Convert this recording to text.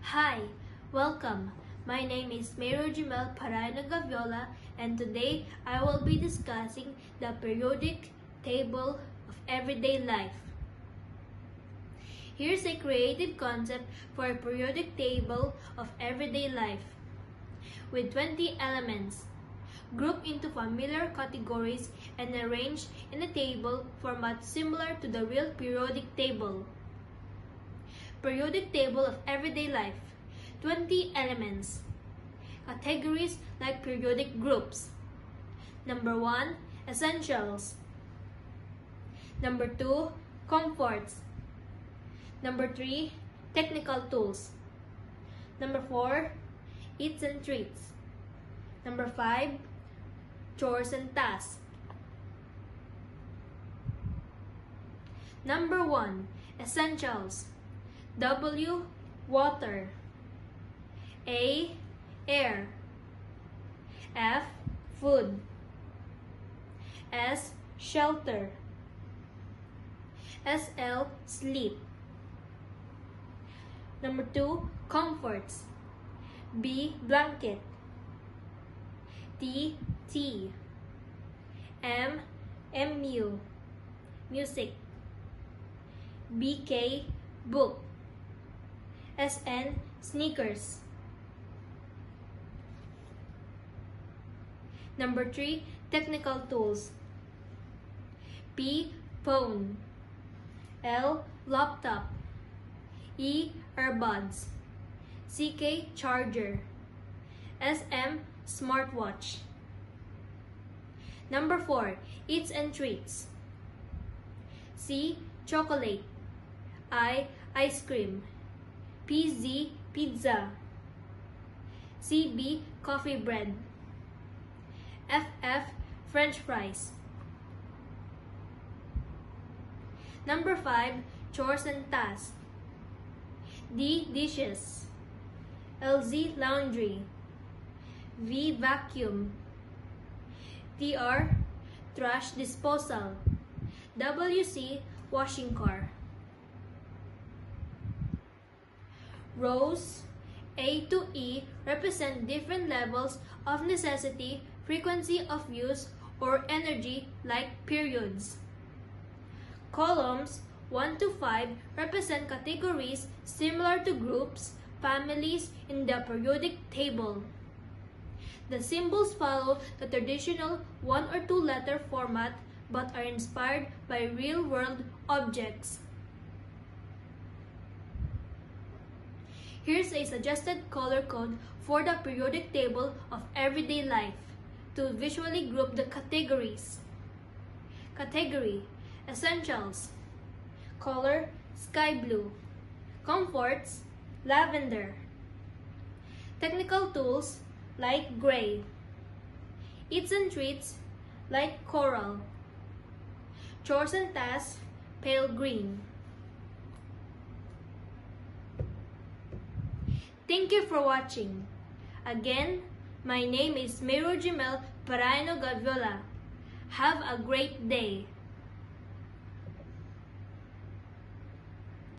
Hi, welcome. My name is Mayor Jumel Paraino Gaviola, and today I will be discussing the periodic table of everyday life. Here's a creative concept for a periodic table of everyday life with 20 elements, grouped into familiar categories and arranged in a table format similar to the real periodic table. Periodic table of everyday life. 20 elements. Categories like periodic groups. Number 1, essentials. Number 2, comforts. Number 3, technical tools. Number 4, eats and treats. Number 5, chores and tasks. Number 1, essentials. W, water. A, air. F, food. S, shelter. SL, sleep. Number 2, comforts. B, blanket. T, tea. M, MU, music. BK, book. SN, sneakers. Number 3, technical tools. P, phone. L, laptop. E, earbuds. CK, charger. SM, smartwatch. Number 4, eats and treats. C, chocolate. I, ice cream. PZ, pizza. CB, coffee bread. FF, French fries. Number 5, chores and tasks. D, dishes. LZ, laundry. V, vacuum. TR, trash disposal. WC, washing car. Rows A to E represent different levels of necessity, frequency of use, or energy like periods. Columns 1 to 5 represent categories similar to groups, families in the periodic table. The symbols follow the traditional 1 or 2 letter format but are inspired by real-world objects. Here's a suggested color code for the periodic table of everyday life to visually group the categories. Category: essentials. Color: sky blue. Comforts: lavender. Technical tools: light gray. Eats and treats: light coral. Chores and tasks: pale green. Thank you for watching. Again, my name is Mayor Jumel Paraino Gaviola. Have a great day.